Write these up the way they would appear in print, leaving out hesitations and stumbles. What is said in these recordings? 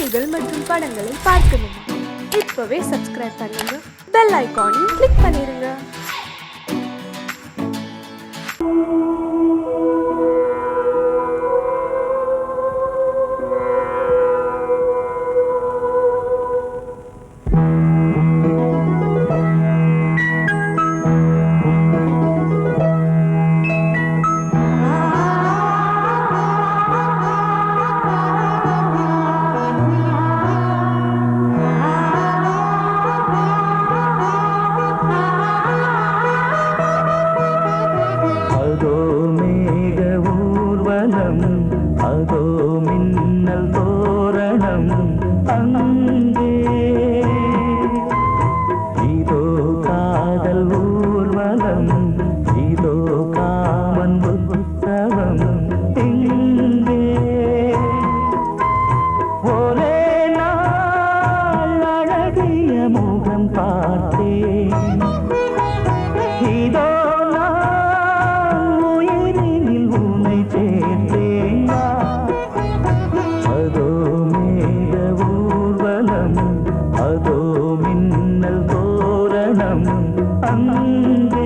பாடல்கள் மற்றும் படங்களை பார்க்கணுமா? இப்பவே சப்ஸ்கிரைப் பண்ணுங்க, பெல் ஐகானையும் கிளிக் பண்ணிருங்க. அதோ மின்னல் தோரணம் அங்கே, இதோ காதல் ஊர்வலம், இதோ காமன் உற்சவம் இங்கே. ஒரே நாள் அழகிய முகம் பார்த்தேன், இதோ அதோ மின்னல் தோரணம் அங்கே.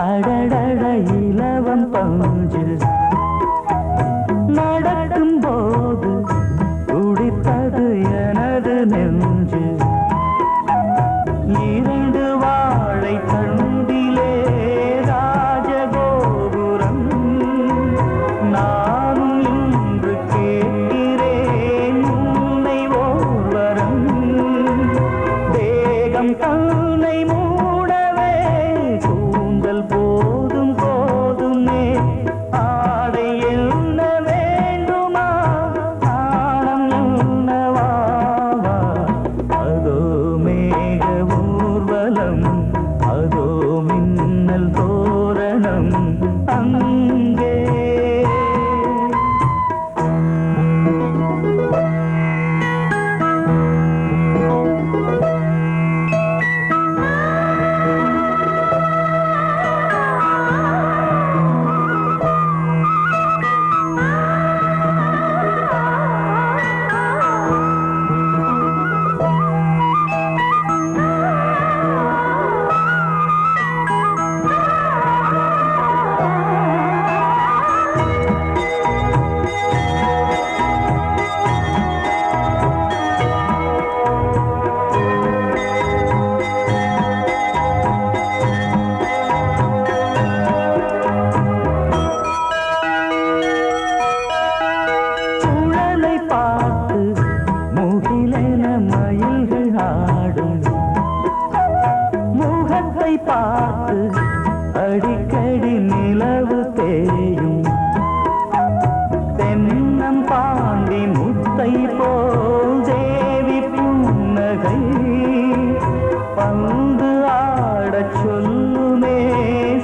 அடடட இலவம் பஞ்சில் நடக்கும் போது துடித்தது எனது நெஞ்சு. இரண்டு வாழை தண்டிலே ராஜகோபுரம், நானும் இன்று கேட்கிறேன் உன்னை ஓர்வரம். தேகம் தன்னை மூடவே கூந்தல் போதும் போதுமே, ஆடை என்ன வேண்டுமா, ஆணம் என்னவாவா. அதோ மேக ஊர்வலம், அதோ மின்னல் தோரணம் அங்கே. மயில்கள் ஆடும் முகத்தை பார்த்து அடிக்கடி நிலவு தேயும். தென்னம் பாண்டி முத்தை போல் தேவி புன்னகை, பந்து ஆடச் சொல்லுமே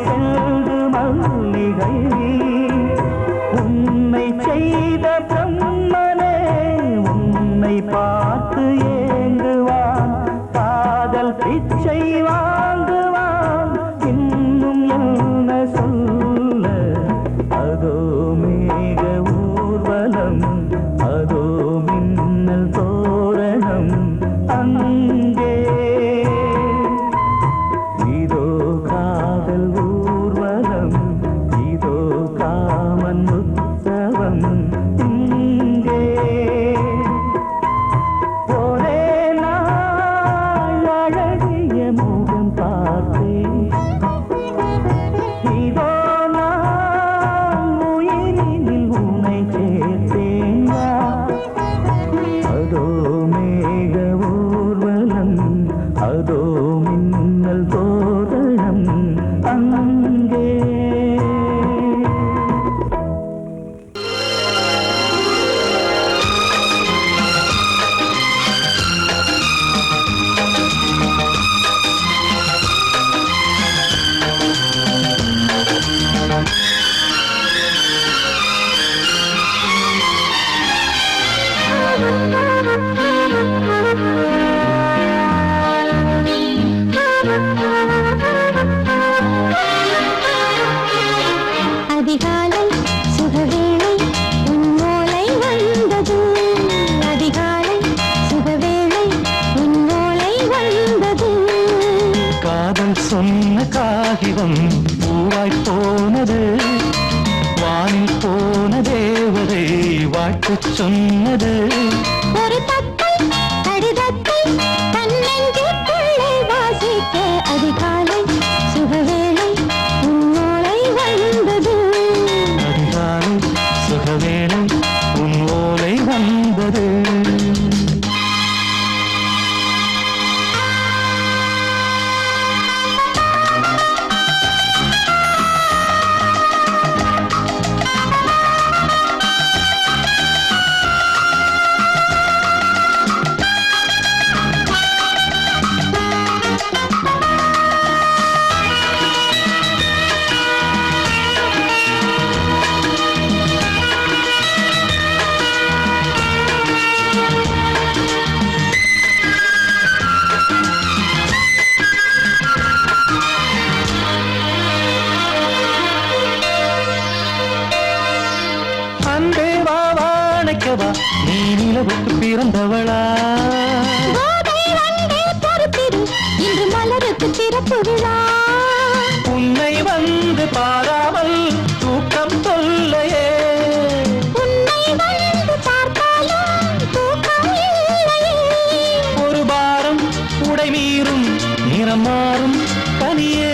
செல்து மல்லிகை. உன்னை செய்த பிரம்மனே உன்னை பார்த்து ஏங்குவான், காதல் பிச்சை வாங்குவான், இன்னும் என்ன சொல்ல. அதோ மேக ஊர்வலம், அதோ மின்னல் தோரணம் அங்கே. இதோ காதல் ஊர்வலம், இதோ காமன் உற்சவம் இங்கே. ஒரே நாள் அழகிய முகம் பார்த்தேன், இதோ நான் உயிரினில் உன்னை சேர்த்தேன். அதோ மேக ஊர்வலம், சொன்ன காகிதம் பூவாய் போனது. வானில் போன தேவதை வாழ்த்து சொன்னது. ஒரு தத்தை கடிதத்தை தன்னெஞ்சுக்குள்ளே வாசிக்க அதிகாலை சுகவேளை உன்னோலை வந்தது. அதிகாலை சுகவேளை உன் ஓலை வந்தது. நீ நிலவுக்கு பிறந்தவளா? இன்று மலருக்கு திறப்பு விழா. உன்னை வந்து பாராமல் தூக்கம் தொல்லையே. உன்னை வந்து பார்த்தாலும் தூக்கம் இல்லையே. ஒரு பாரம் உடை மீறும் நிறம் மாறும் கனியே.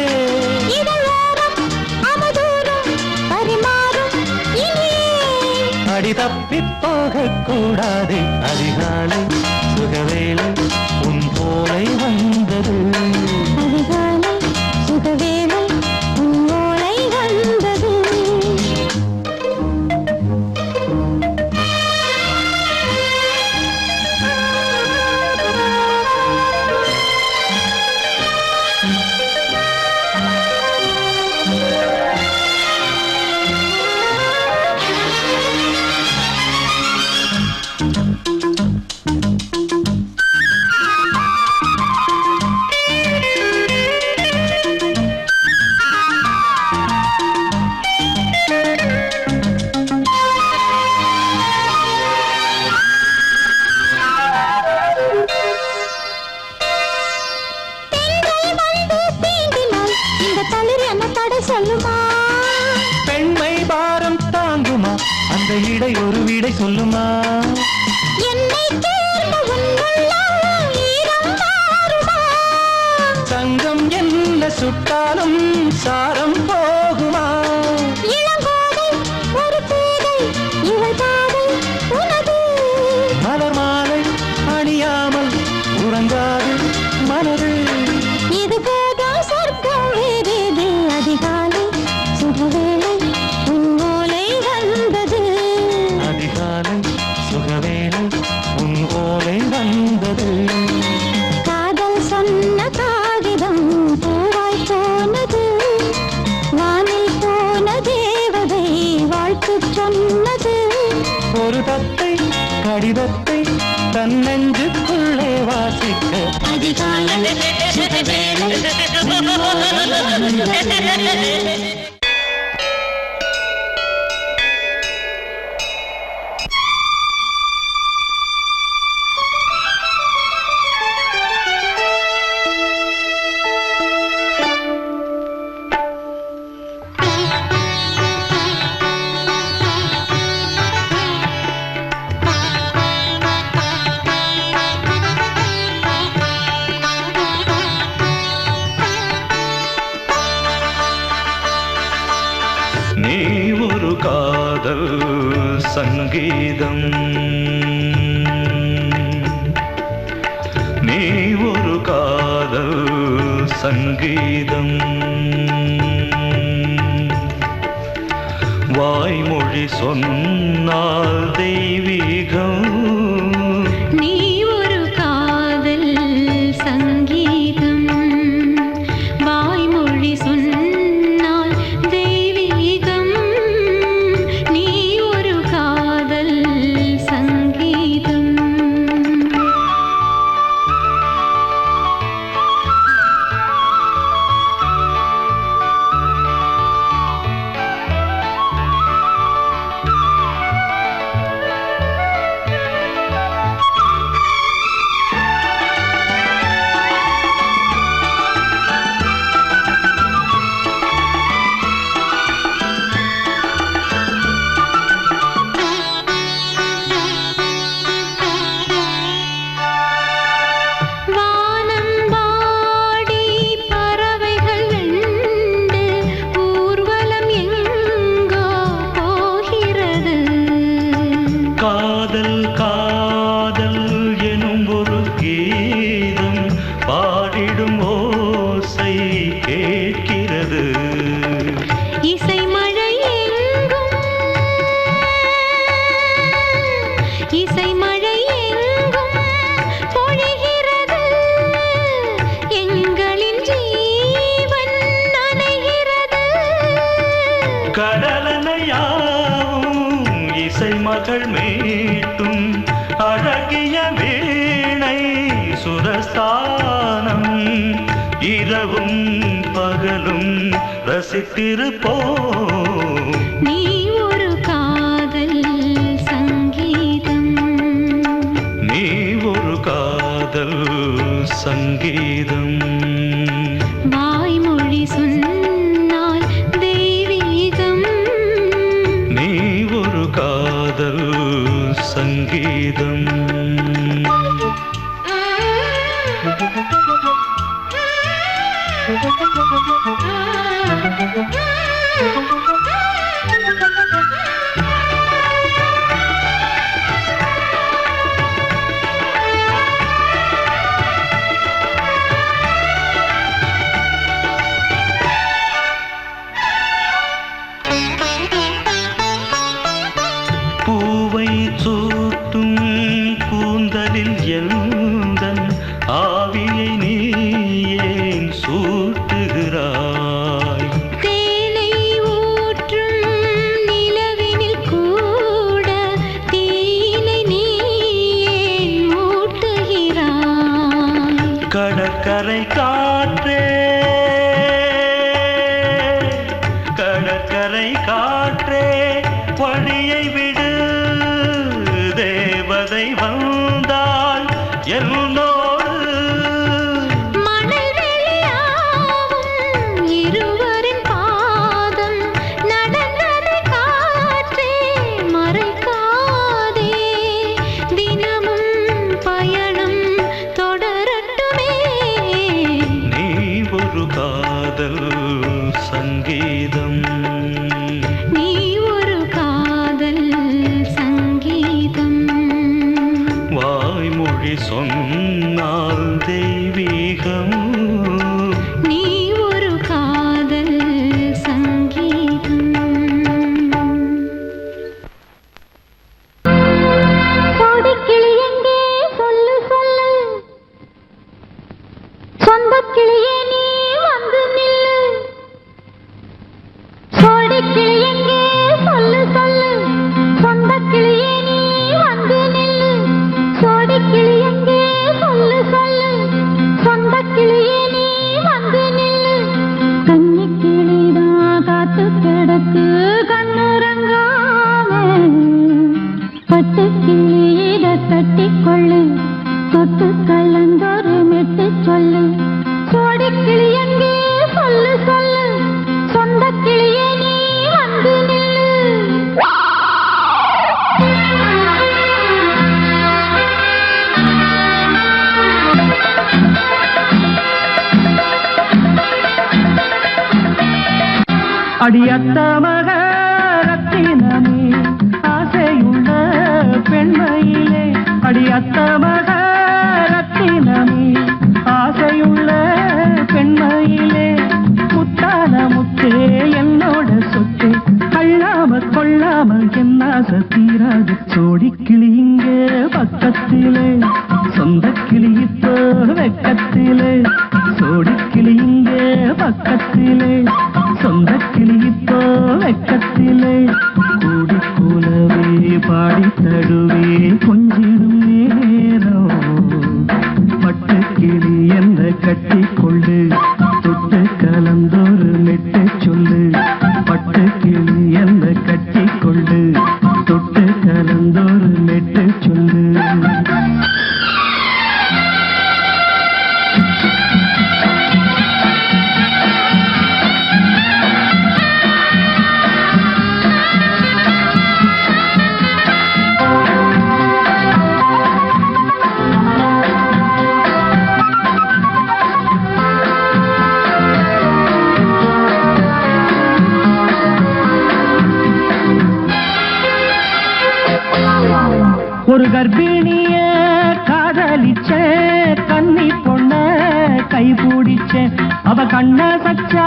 அடி தப்பி போகக்கூடாது. அதிகாலை சுகவேளை உன் போலை வந்தது. அதிகாலை சுகவேளை உன் ஓலை வந்தது. பெண்மை பாரம் தாங்குமா? அந்த இடை ஒரு விடை சொல்லுமா? சங்கம் என்ன சுட்டாலும் சாரம் போகுமா? மலர் மாலை அணியாமல் உறங்காது மனது. இது போதும் சொர்க்கம் வேறேது. அதிகாலை சுகவேளை உன் ஓலை வந்தது. அதிகாலை சுகவேளை உன் ஓலை வந்தது. காதல் சொன்ன காகிதம் பூவாய் போனது. வானில் போன தேவதை வாழ்த்து சொன்னது. ஒரு தத்தை கடிதத்தை தன்னெஞ்சுக்குள்ளே வாசிக்க அதிகாலை சுகவேளை உன் ஓலை வந்தது. நீ ஒரு காதல் சங்கீதம். நீ ஒரு காதல் சங்கீதம். வாய்மொழி சொன்னால் தெய்வீகம். நீ ஒரு காதல் சங்கீதம். வாய்மொழி சொன்னால் தெய்வீகம். நீ ஒரு காதல் சங்கீதம். கீதம் பாடிடும் ஓசை கேட்கிறது. இசை மழை எங்கும் இசை மழை எங்கும் பொழிகிறது. எங்களின் ஜீவன் நனைகிறது. கடலனையாவும் இசை மகள் மீட்டும் அழகிய வீணை சுரஸ்தானம். இரவும் பகலும் ரசித்திருப்போம். நீ ஒரு காதல் சங்கீதம். நீ ஒரு காதல் சங்கீதம். வாய்மொழி சொன்னால் தெய்வீகம். நீ ஒரு காதல் சங்கீதம். பூவை சூட்டும் கூந்தலில் எந்தன் ஆவியை நீ ஏன் சூட்டுகிறாய்? தேனை ஊற்றும் நிலவினில் கூட தீனை நீ ஏன் மூட்டுகிறாய்? கடற்கரை காற்றே, கடற்கரை காற்றே வழியை விடு. தேவதை வந்தால் என்னோடு. மணல் வெளியாகும் இருவரின் பாதம் நடந்ததை காற்றே மறைக்காதே. தினமும் பயணம் தொடரட்டுமே. நீ ஒரு காதல் சங்கீதம். நீ ஒரு காதல் சங்கீதம். வாய்மொழி சொன்னால் தெய்வீகம். நீ ஒரு காதல் சங்கீதம். கோடிக்கிளி எங்கே சொல்லு சொல்லு. சொந்தக் கிளியே நீ வந்து நில்லு. கோடிக்கிளி எங்கே சொல்லு சொல்லு. சொந்தக் கிளியே நீ வந்து நில்லு. கோடிக்கிளி எங்கே சொல்லு சொல்லு. சொந்தக் கிளியே நீ வந்து நில்லு. கன்னிக் கிளிதான் காத்து கிடக்கு கண்ணுறங்காம. பட்டு கிளி இத கட்டிக்கொள்ளு. தொட்டு கலந்தொரு மெட்டு சொல்லு. கோடிக்கிளி எங்கே சொல்லு சொல்லு. சொந்தக் கிளியே நீ வந்து நில்லு. அடியத்த மகரத்தினமே ஆசையுள்ள பெண்மையிலே. அடியத்த மகரத்தினமே ஆசையுள்ள பெண்மையிலே. முத்தான முத்தே என்னோட சொத்தே. அள்ளாம கொள்ளாம என்ன தீராது. சோடிக்கிளி இங்கே பக்கத்திலே. சொந்தக் கிளி இப்போ வெக்கத்திலே. சோடிக்கிளி இங்கே பக்கத்திலே. சொந்தக் கிளி இப்போ வெக்கத்திலே. கூடி கூலவே பாடி தடுவே கொஞ்சிடும் நேரம். பட்டு கிளி என்ன கட்டிக்கொள்ளு. தொட்டு கலந்தொரு மெட்டு சொல்லு. பட்டு கிளி என்ன கட்டிக்கொள்ளு. தொட்டு கலந்தொரு மெட்டு சொல்லு. கன்னி பொண்ண கை பிடிச்சேன் அவ கண்ண சச்சா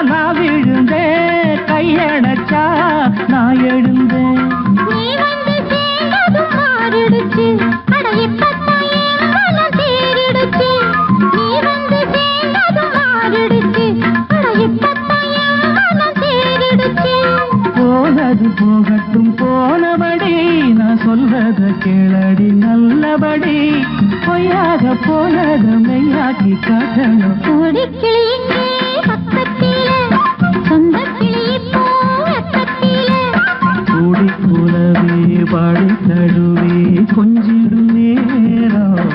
நான் விழுந்தேன் கையடைச்சா நான் எழுந்தேன் நீ வந்து சேர்ந்ததும் மாறிடுச்சு அட இப்பத்தான் என் மனம் தேறிடுச்சு நீ வந்து சேர்ந்ததும் மாறிடுச்சு அட இப்பத்தான் என் மனம் தேறிடுச்சு போனது போகட்டும் போனபடி நான் சொல்றத கேளடி நல்லபடி பொய்யாக போனது மெய்யாக்கி காட்டணும் கோடிக்கிளி இங்கே பக்கத்திலே சொந்த கிளி இப்போ வெக்கத்திலே கூடி குலவே பாடி தழுவே கொஞ்சிடும் நேரம்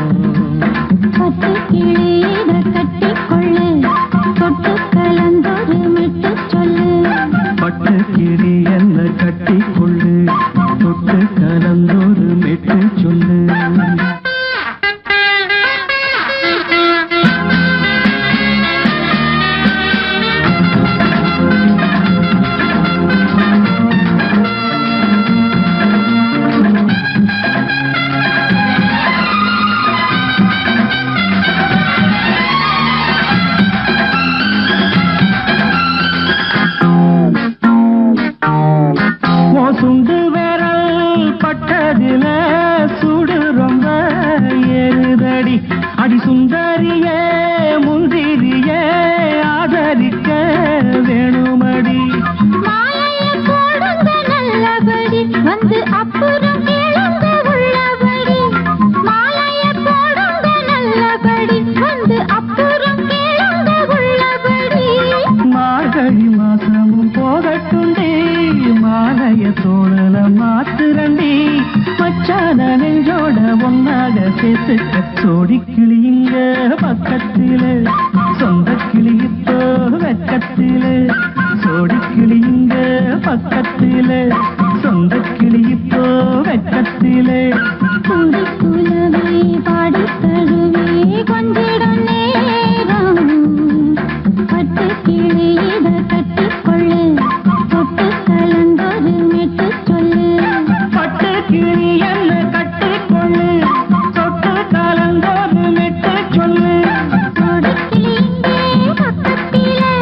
பட்டு கிளி இத கட்டிக்கொள்ளு தொட்டு கலந்தொரு மிட்டு சொல்லு பட்டு கிளி என்ன கட்டிக்கொள்ளு தொட்டு கலந்தொரு மெட்டு சொல்லு சுண்டு விரல் பட்டதில சுடு ரொம்ப ஏறுதடி அடி சுந்தரியே முந்திரியே ஆதரிக்க வேணுமடி மாலைய போடுங்க நல்லபடி வந்து அப்புறம் கேளுங்க உள்ளபடி மாலைய போடுங்க நல்லபடி வந்து அப்புறம் கேளுங்க உள்ளபடி மார்கழி மாசமும் போகட்டுண்டி மாலைய தோழல மாத்துரண்டி மச்சான நெஞ்சோட ஒன்னாக சேர்த்துக்க சோடி கிளிங்க பக்கத்தில சொந்த கிளி இப்போ வெக்கத்தில சோடி கிளிங்க பக்கத்தில சொந்த கிளி இப்போ வெக்கத்தில கூடி குலவே பாடி தழுவே கொஞ்சிடும் நேரம் பட்டு கிளி இத கட்டிக்கொள்ளு தொட்டு கலந்தொரு மெட்டு சொல்லு பட்டு கிளி என்ன கட்டிக்கொள்ளு தொட்டு கலந்தோடு மெட்டு சொல்லு கோடிக்கிளி இங்கே பக்கத்திலே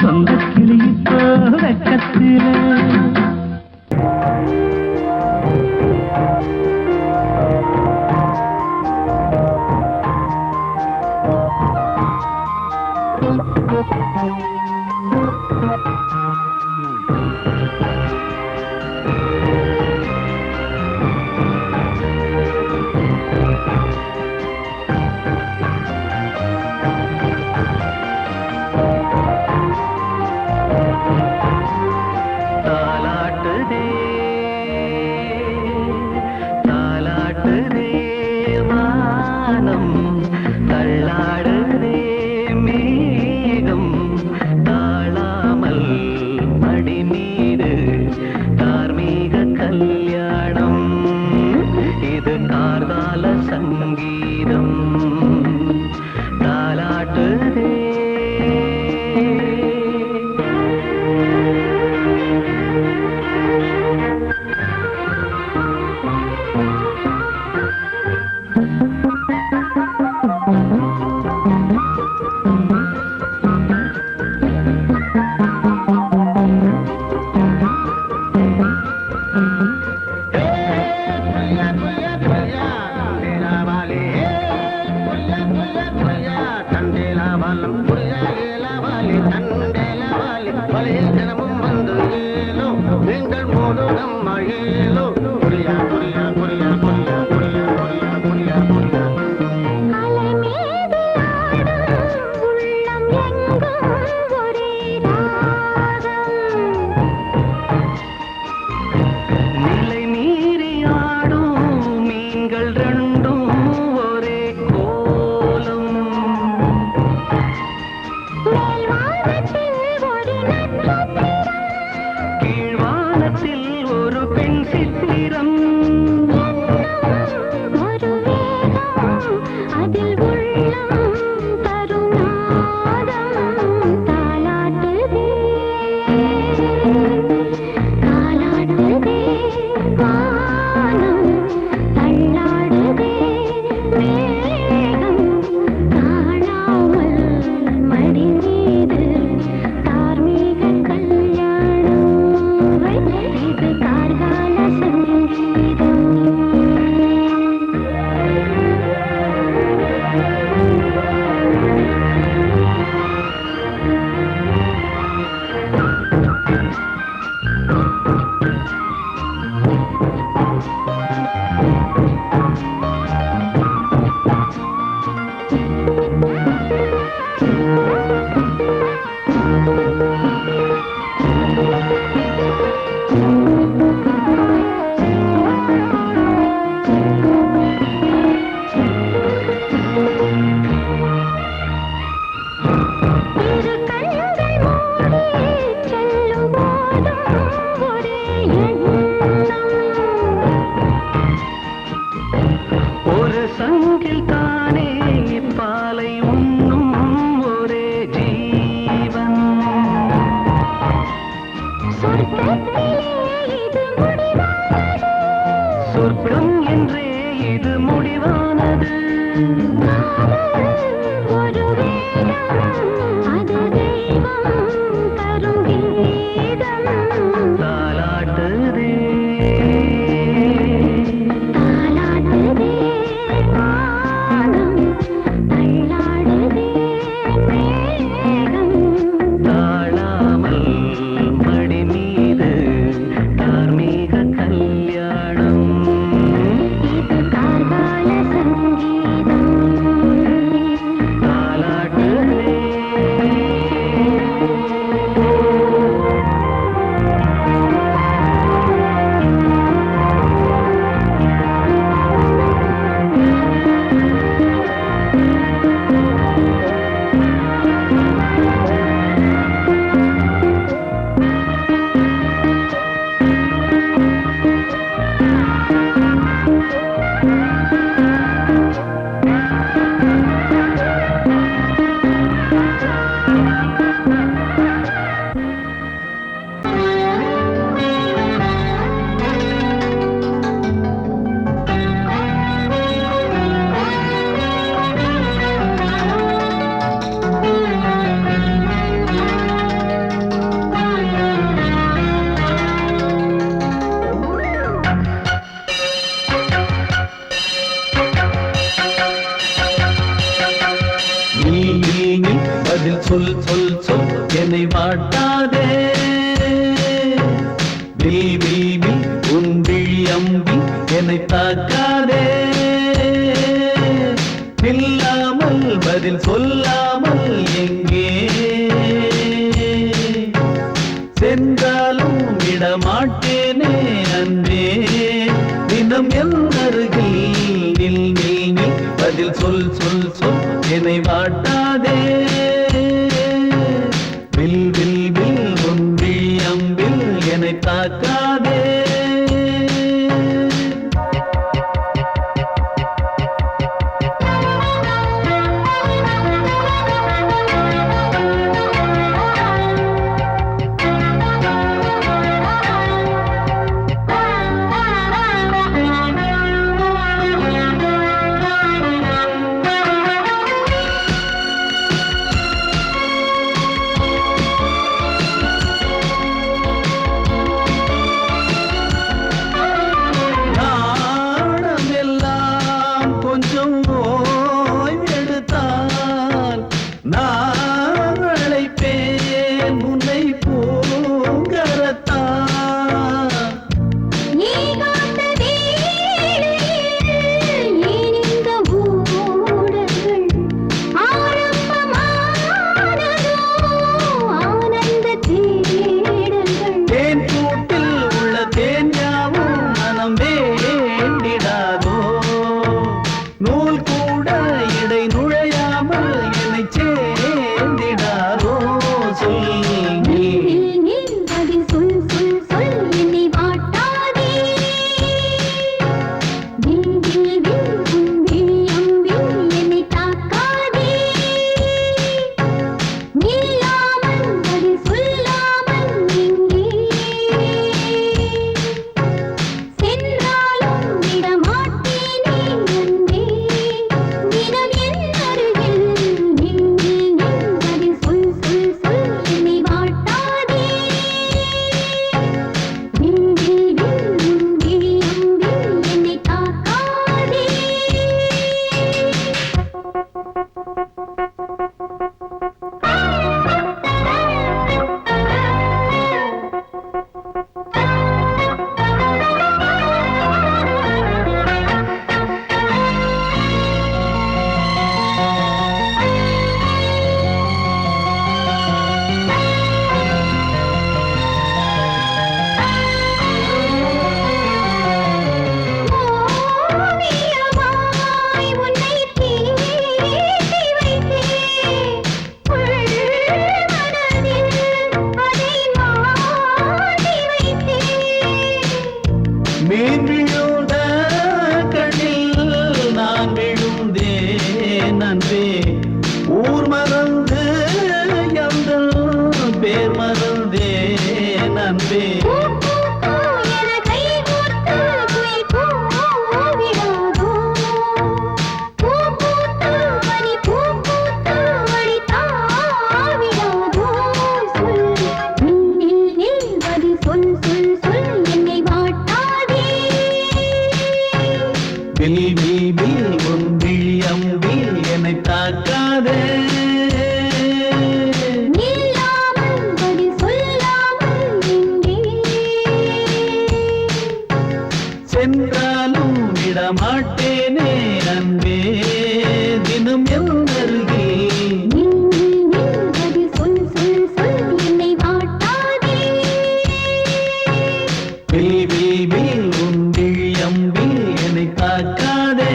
சொந்த கிளி இப்போ வெக்கத்தில தாலாட்டுதே தாலாட்டுதே வானம் தள்ளாடுதே மேகம் தாழாமல் மடி மீது தார்மீக கல்யாணம் இது கார்கால சங்கீதம் தாலாட்டுதே அலை மீது ஆடும் உள்ளம் எங்கும் ஒரே ராகம் நிலை மீறி ஆடும் மீன்கள் ரெண்டும் ஒரே கோலம் மேல்வானத்தில் ஒரு நட்சத்திரம் கீழ்வானத்தில் ஒரு பெண் சித்திரம் என் பதில் சொல் சொல் சொல் என்னை வாட்டாதே. வில் வில் வில் உன் விழி அம்பி என்னை தாக்காதே. இல்லாமல் பதில் சொல்லாமல் எங்கே சென்றாலும் விடமாட்டேனே அன்பே. தினம் என் அருகில் நில் நில் நில் பதில் சொல் சொல் சொல் என்னை வாட்டாதே. வில் வில் வில் உன் விழி அம்பில் என்னை தாக்காதே. கொஞ்சம் ஓய்வெடுத்தால் நான் அழைப்பேன் உன்னை பூங்கரத்தான். தேன் கூட்டில் உள்ள தேன் யாவும் மனம் வேண்டிடாதோ. நூல் கூட இடை நுழையாமல் என்னை சேர்ந்திடாதோ. சொல் மீன் விழுந்த கண்ணில் நான் விழுந்தேன் அன்பே. ஊர் மறந்து எங்கள் பேர் மறந்தேன் அன்பே. வில் வில் வில் உன் விழி அம்பில் என்னை தாக்காதே. சென்றாலும் விடமாட்டேனே அன்பே. தினம் என் அருகில் வில் வில் வில் உன் விழி அம்பில் என்னை தாக்காதே.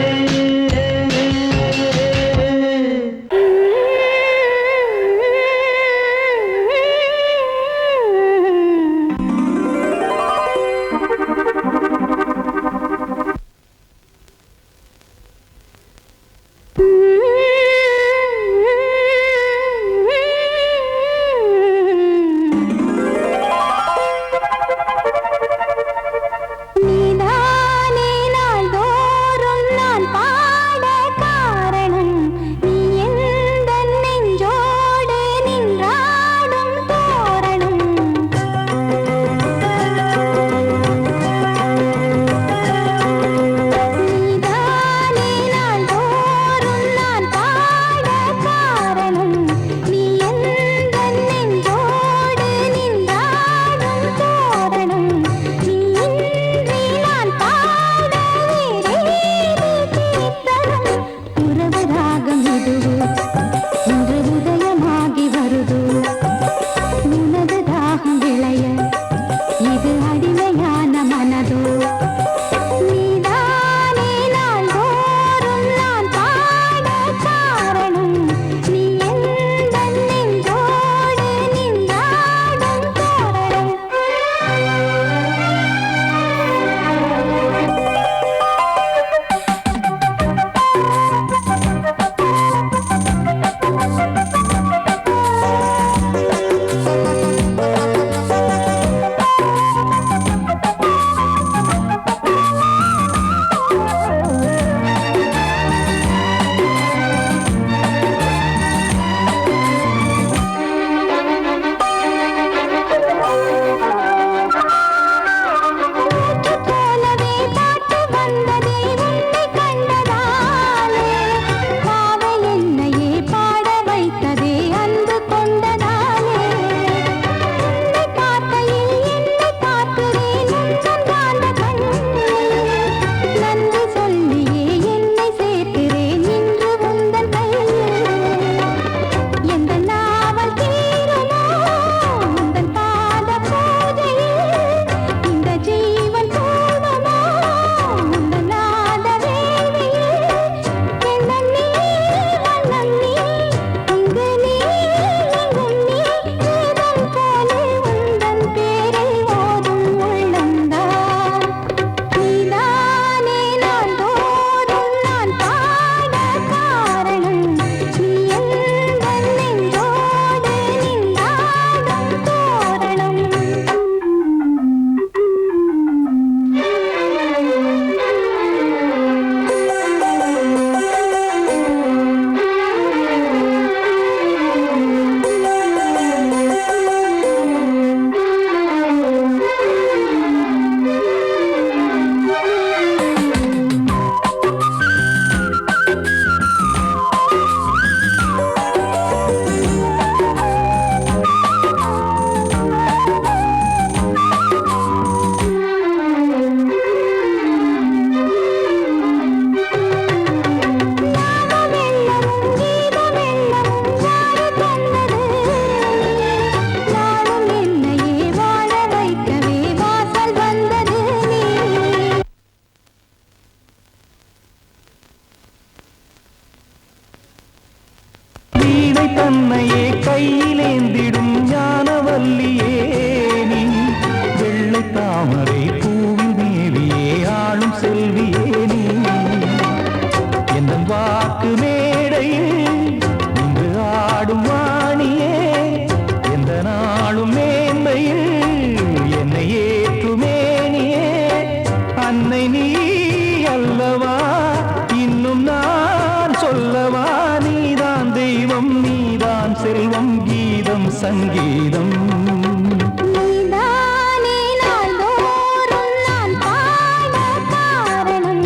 தன்னையே கையிலேந்திடும் ஞானவல்லியே நீ வெள்ளை தாமரை பூவில் மேவியே ஆளும் செல்வியே நீ என் வாக்கு மேடையில் இன்று ஆடும் வாணியே எந்த நாளும் மேன்மையில் என்னை ஏற்றுமேனியே அன்னை நீ அல்லவா இன்னும் நான் சொல்லவா நீதான் தெய்வம் நீதான் செல்வம் கீதம் சங்கீதம் நீதானே நாள்தோறும் நான் பாட காரணம்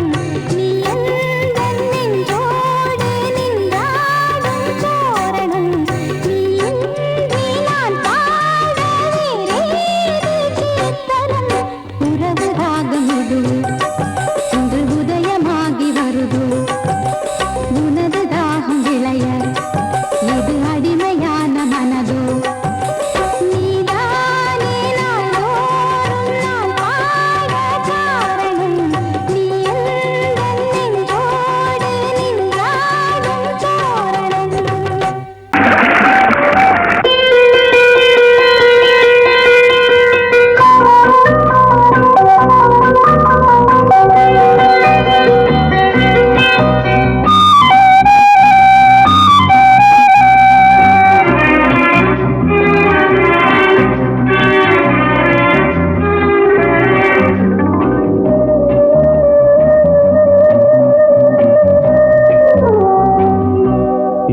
நீ எந்தன் நெஞ்சோடு நின்றாடும் தோரணம் நீ இன்றி நான் பாட வேறேது கீர்த்தனம் உறவு ராகம் இது இன்று உதயமாகி வருது உனது தாகம் விளைய இது அடிமையான மனதோ நீதானே நாள்தோறும் நான் பாட காரணம் நீ எந்தன் நெஞ்சோடு நின்றாடும் தோரணம்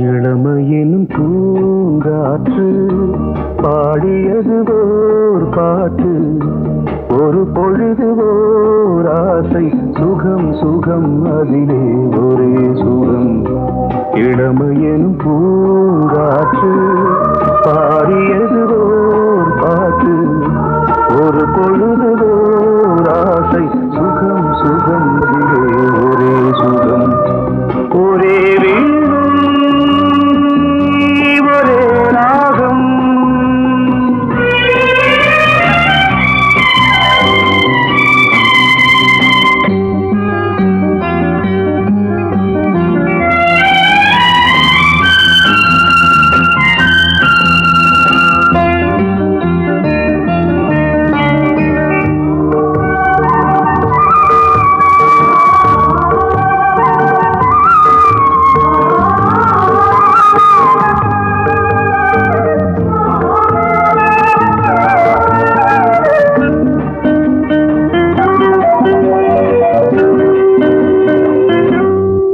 இளமையின் பூங்காற்று பாடியது ஓர் பாட்டு ஒரு பொழுது ஓர் ஆசை சுகம் சுகம் அதிலே ஒரே சுகம் இளமையின் பூங்காற்று பாடியது ஓர் பாட்டு ஒரு பொழுது ஓர் ஆசை சுகம் சுகம் அதிலே ஒரே சுகம் ஒரே வீடும் ஒரே ராகம்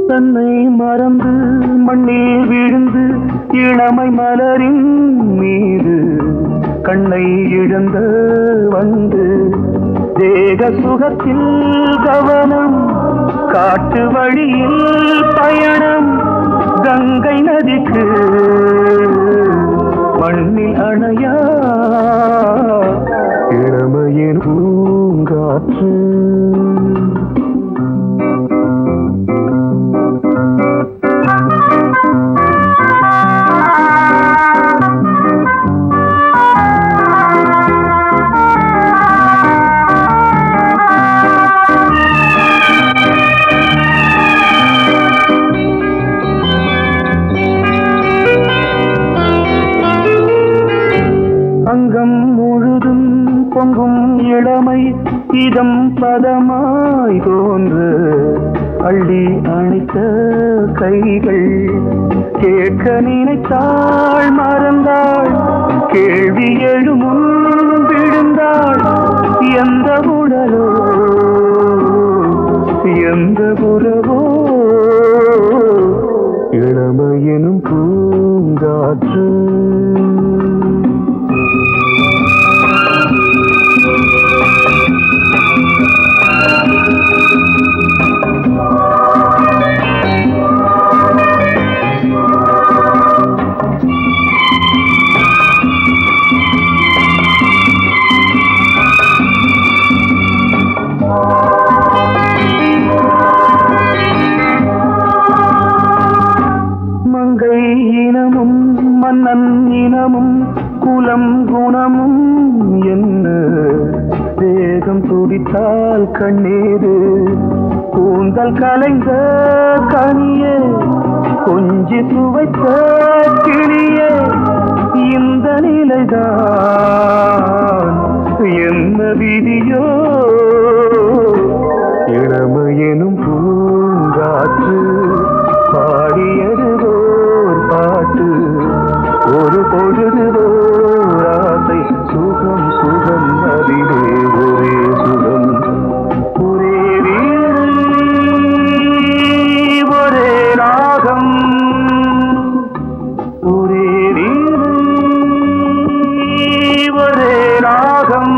தன்னை மறந்து மண்ணில் விழுந்து இளமை மலரின் மீது கண்ணை இழந்த வந்து தேக சுகத்தில் கவனம் காட்டு வழியில் பயணம் கங்கை நதிக்கு மண்ணில் அணையா இளமையின் பூங்காற்று அங்கம் முழுதும் பொங்கும் இளமை இதம் பதமாய் தோன்று அள்ளி அணைத்த கைகள் கேட்க நினைத்தாள் மறந்தாள் கேள்வி எழுமுன் விழுந்தாள் எந்த உடலோ எந்த உறவோ இளமையெனும் பூங்காற்று மங்கை இனமும் மன்னன் இனமும் குலம் குணமும் என்ன தேகம் துடித்தால் கண்ணீரு கூந்தல் கலைந்த கனியே கொஞ்சி சுவைத்த கிளியே பொழுதுதோர் ஆசை சுகம் சுகம் அதிலே ஒரே சுகம் ஒரே வீடு ஒரே ராகம் ஒரே வீடு ஒரே ராகம்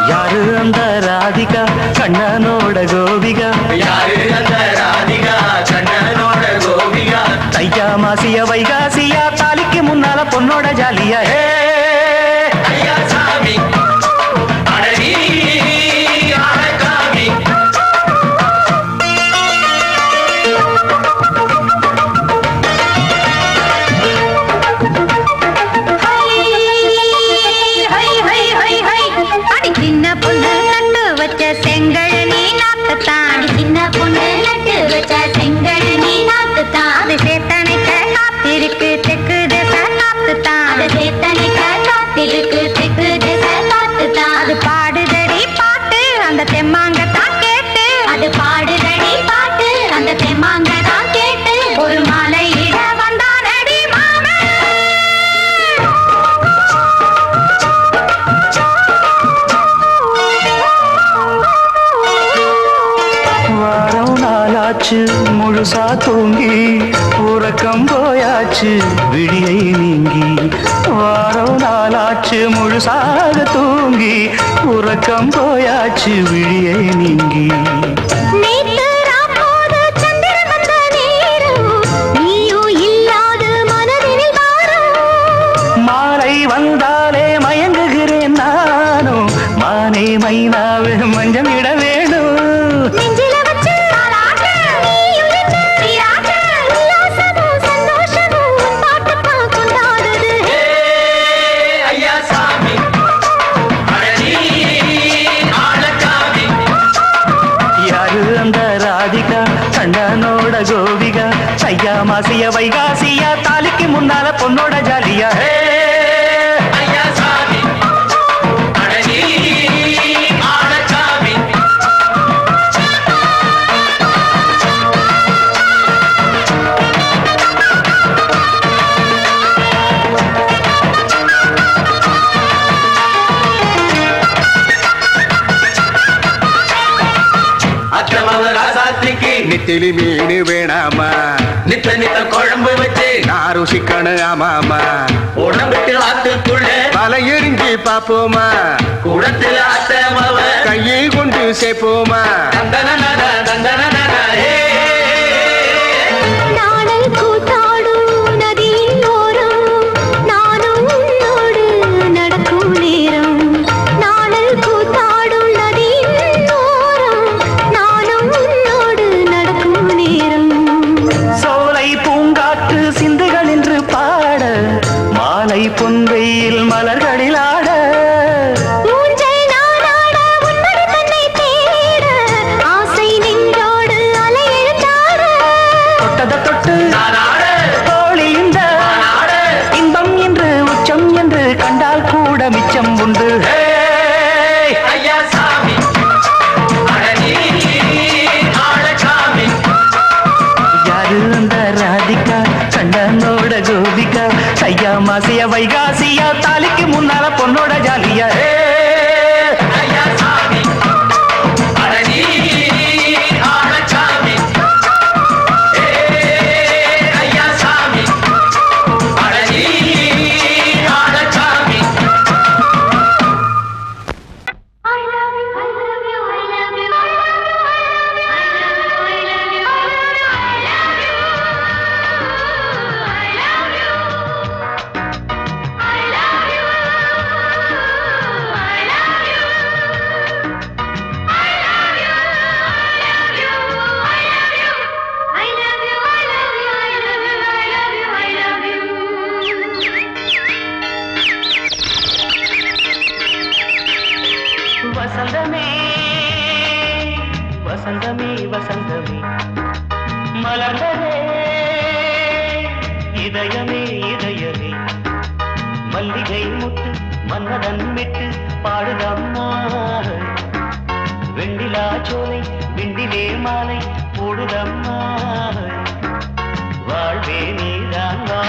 யாரு அந்த ராதிகா கண்ணனோட கோபிகா யாரு அந்த ராதிகா கண்ணனோட கோபிகா தையா மாசிய வைகாசியா தாலிக்கு முன்னால பொண்ணோட ஜாலியா ஐயா சாமி அடனி ஆடகாமி சின்ன பொண்ணு நட்டு வச்ச செங்கல் நீ நாத்துத்தான் சின்ன பொண்ணு நட்டு வச்ச செங்கல் நீ நாத்துத்தான் அது சேத்தனைக்க காத்திருக்கு தெற்கு திசை காத்துத்தான் அது சேத்தனைக்க காத்திருக்கு தெற்கு திசை காத்துத்தான் அது பாடுதடி பாட்டு அந்த தெம்மாங்கத்தான் கேட்டு அது பாடுதடி பாட்டு அந்த தெம்மாங்கத்தான் கேட்டு ஒரு மாலை இட வந்தானடி மாமே வாரம் நாளாச்சு முழுசா தூங்கி உறக்கம் போயாச்சு விடியை நீங்கி வாரம் நாளாச்சு முழுசாக தூங்கி உறக்கம் போயாச்சு விடியை நீங்கி நேத்து ராப்போது சந்திரன் வந்த நேரம் நீயும் இல்லாது மனதினில் வாரம் மாலை வந்தாலே மயங்குகிறேன் நானும் மானை மைனாவே மஞ்சம் இட வேணும் நெஞ்சில வச்சு தாலாட்டு நீயும் நின்று நீராட்டு உல்லாசமும் சந்தோஷமும் உன் பாட்டுத்தான் கொண்டாடுது ஐயா சாமி அடனி ஆடகாமி யாரு அந்த ராதிகா கண்ணனோட கோபிகா ஐயா மாசிய வைகாசியா தாலிக்கு முன்னால பொண்ணோட ஜாலியா ஐயா சாமி அடனி ஆடகாமி அக்கிரமவ ராசாத்திக்கு நெத்திலி மீன் வேணாமா நித்த நித்த குழம்பு வச்சு நான் ருசிக்கணும் ஆமாமா உடம்புக்கு ஆத்துக்குள்ள பல எரிஞ்சு பாப்போமா குடத்துல அத்தமவ கையை கொண்டு சேர்ப்போமா தந்தன தந்தன நாடல் கூத்தாடும் நதியின் ஓரம் நானும் உன்னோடு நடக்கும் நேரம் நாடல் கூத்தாடும் நதியின் ஓரம் நானும் உன்னோடு நடக்கும் நேரம் சோலை பூங்காற்று சிந்துகள் என்று பாட மாலை பொன்வெயில் மலர்களில் ஆட ஊஞ்சல் நானாட உன்மடி தன்னை தேட ஆசை நின்றோடு அலை எழுந்தாட தொட்டத தொட்டு தோழி இந்த இன்பம் என்று உச்சம் என்று கண்டால் கூட மிச்சம் உண்டு ஐயா சாமி யாரு அந்த ராதிகா கண்ணனோட கோபிகா ஐயா மாசிய வைகாசியா தாலிக்கு முன்னால பொண்ணோட ஜாலியா ஐயா சாமி அடனி ஆடசாமி ஐயா சாமி அடனி ஆடசாமி I love you, I love you, I love you, I love you, I love you, I love you, I love you, I love you, I love you, I love you, I love you. வசந்தமே வசந்தமே வசந்தமே மலர்ந்ததே இதயமே இதயமே மல்லிகை முட்டு மன்னதன் விட்டு பாடுதம்மா வெண்ணிலா சோலை விண்டிலே மாலை போடுதம்மா வாழ்வே நீதான் வா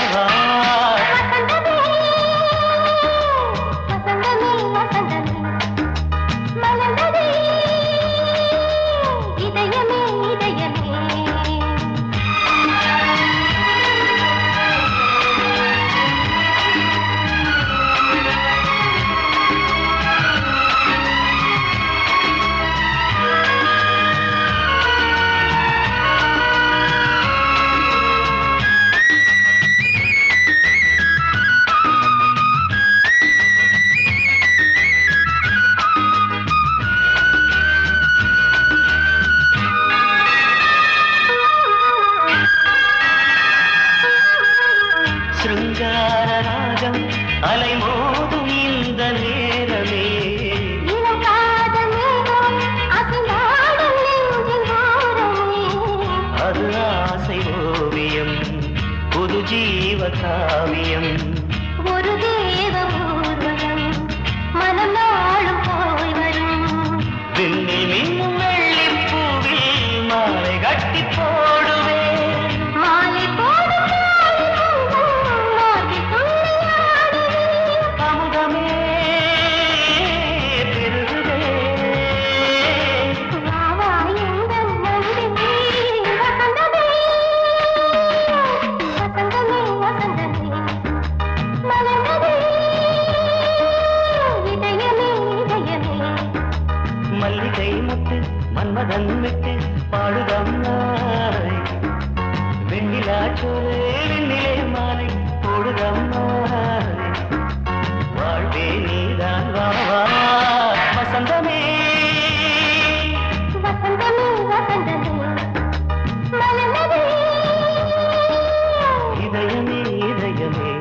காவியம் ஒரு தேவ ஊர்வலம் மனம் நாளும் போய் வரும் விண்ணில் மின்னும் வெள்ளி பூவில் மாலை கட்டி போடுவேன் மாலை போடும் அமுதமே பெருகுதே மல்லிகை முத்து மன்மதன் விட்டு பாடுதம்மாய் வெண்ணிலா சோலை வெண்ணிலே மாலை போடுதம்மாய் வாழ்வே நீதான் வா வசந்தமே வசந்தமே வசந்தமே மலர்ந்ததே இதயமே இதயமே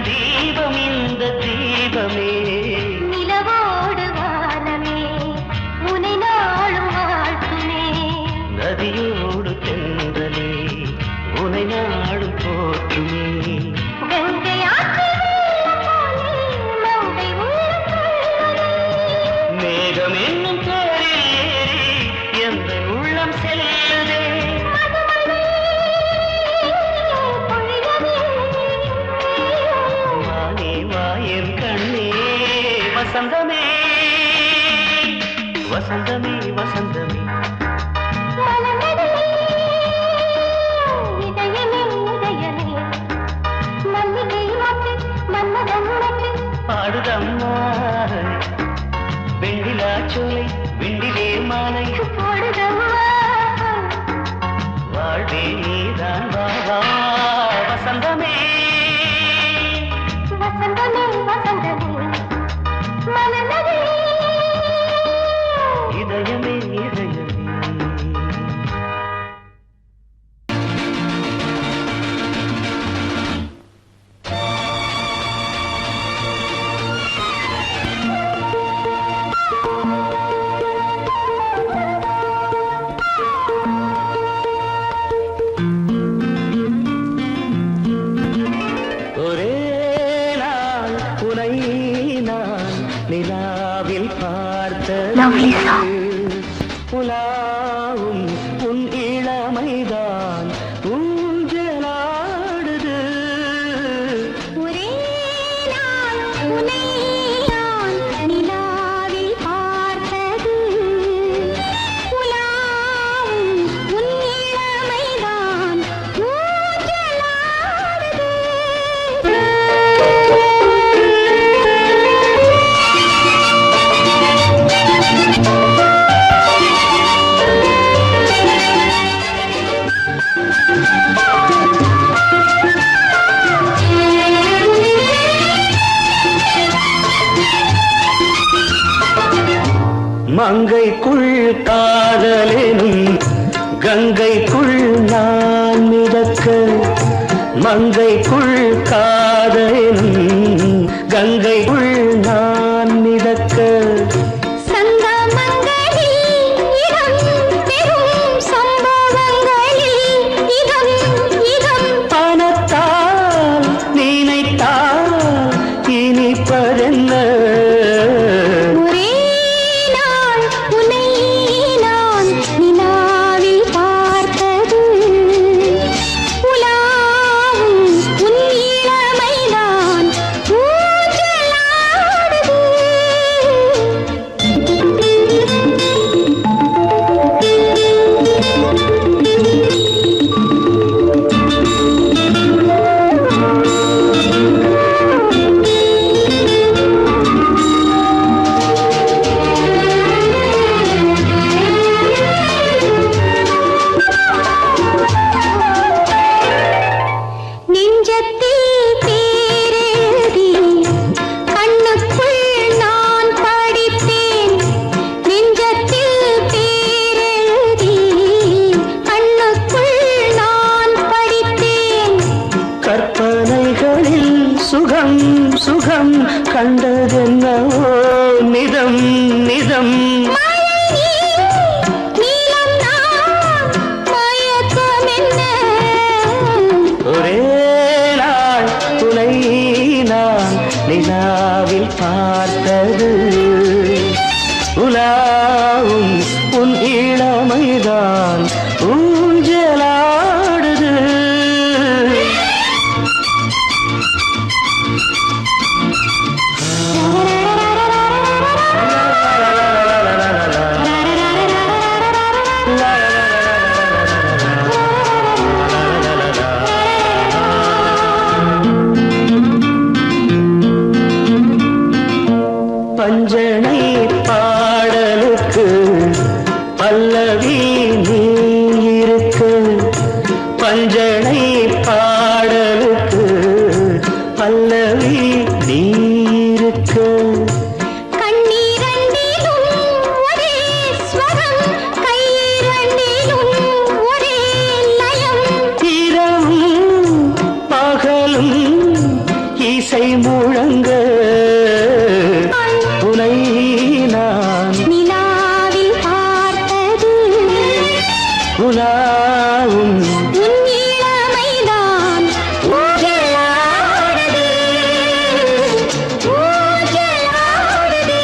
தீபம் இந்த தீபமே நிலவோடு வானமே முனை நாளும் வாழ்த்துமே நதியோடு தென்றலே உனை நாளும் போற்றுமே கங்கை மேகம் என்னும் பேரில் ஏறி எந்த உள்ளம் செல்லுதே வசந்தமே வசந்தமே வசந்தமே இதயமே இதயமே மல்லிகை மாட்டு மன்மதன் மாட்டு பாடுதம்மா வெண்ணிலா சோலை வெண்டிலே மாலை போடுதம்மா வாழ்வே நீதான் வா வசந்தமே வசந்தமே வசந்தமே இதயமே இதயமே ஒரே நாள் உனை நான் நிலாவில் பார்த்த புலாவும் உன் இளமைதான் ஊஞ்சலாடுது ஒரே நாள் உனை நான் மங்கைக்குள் காதலெனும் கங்கைக்குள் நான் மிதக்க மங்கைக்குள் காதலெனும் கங்கைக்குள் நான் மிதக்க பணத்தால் நினைத்தால் இனிப்பதென்ன சுகம் சுகம் கண்டதென்னவோ நிதம் நிதம் ஒரே நாள் துணை நான் நிலாவில் பார்த்தது உலாவும் உன் இளமைதான் ஊஞ்சலாடுது பஞ்சனை பாடலுக்கு பல்லவி நீ இருக்க பஞ்சனை பாடலுக்கு பல்லவி நீ இருக்க இரவும் பகலும் இசை முழங்க உனை நான் நிலாவில் பார்த்தது உலாவும் உன் இளமைதான் ஊஞ்சலாடுது ஊஞ்சலாடுது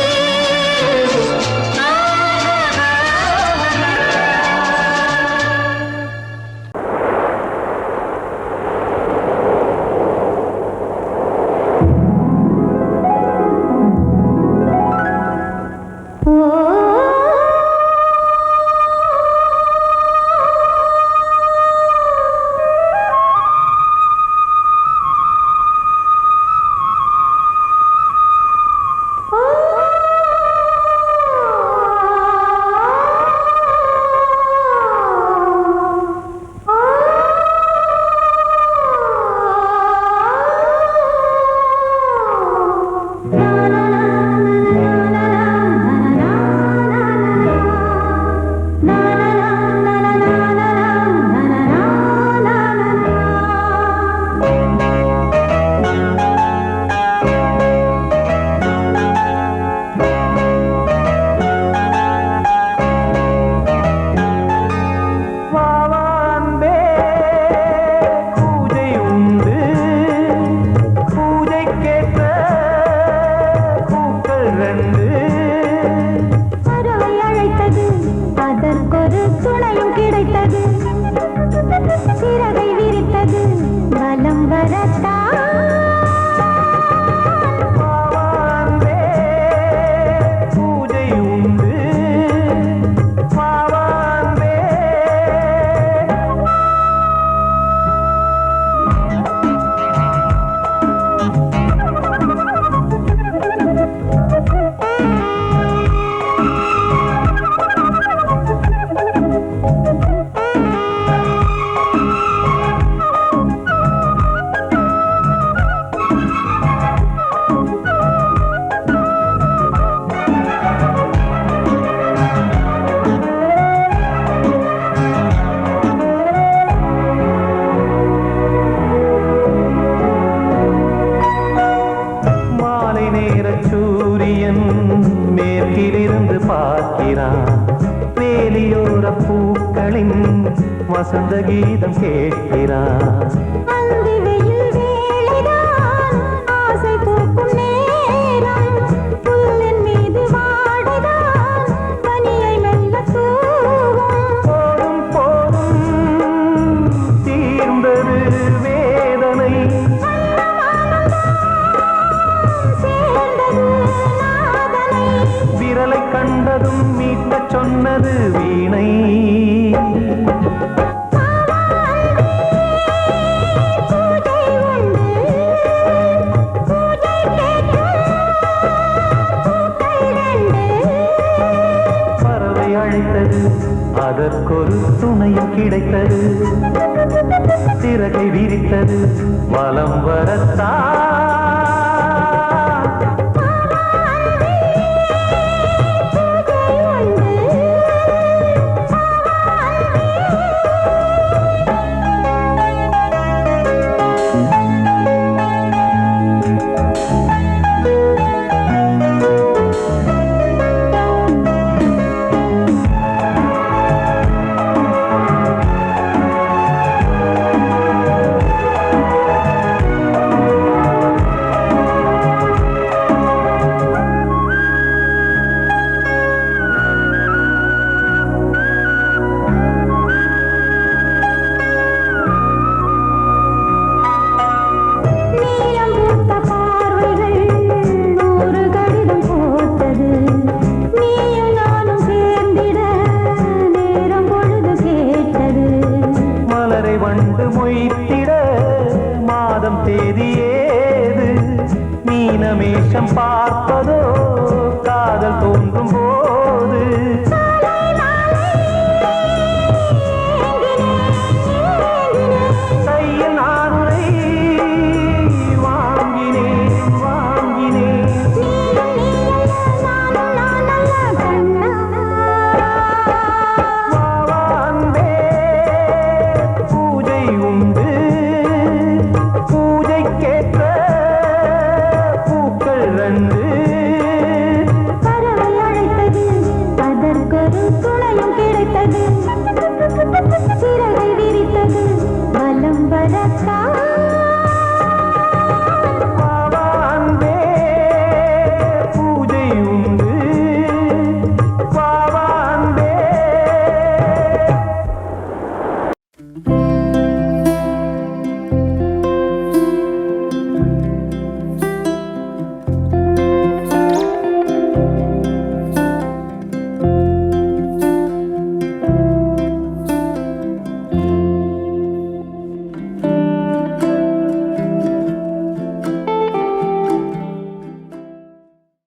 சூரியன் மேற்கிலிருந்து பார்க்கிறான் வேலியோர பூக்களின் வசந்த கீதம் கேட்கிறான் அந்தி வெயில் வேளைதான் ஆசை பூக்கும் நேரம் புல்லின் மீது வாடைதான் பனியை மெல்ல தூவும் போதும் போதும் தீர்ந்தது வேதனை சேர்ந்தது நாதனை விரலை கண்டதும் மீட்டச் சொன்னது வீணை பூஜை உண்டு பூஜை கேட்கும் பூக்கள் ரெண்டு பறவை அழைத்தது அதற்கொரு துணையும் கிடைத்தது சிறகை விரித்தது வலம் வரத்தான் நீலம் பூத்த பார்வைகள் நூறு கடிதம் போட்டது நீயும் நானும் சேர்ந்திட நேரம் பொழுது கேட்டது மலரை வண்டு மொய்த்திட மாதம் தேதி ஏது மீனமேஷம் பார்ப்பதோ காதல் தோன்றும் போது கையில் நானுரை வாங்கினேன் வாங்கினேன் வாவாந்தே பூஜை உண்டு பூஜைக்கேற்ற பூக்கள் ரெண்டு பறவை அழைத்தது அதற்கொரு துணையும் கிடைத்தது சிறகை விரித்தது வலம் வரத்தான் வாவாந்தே பூஜை உண்டு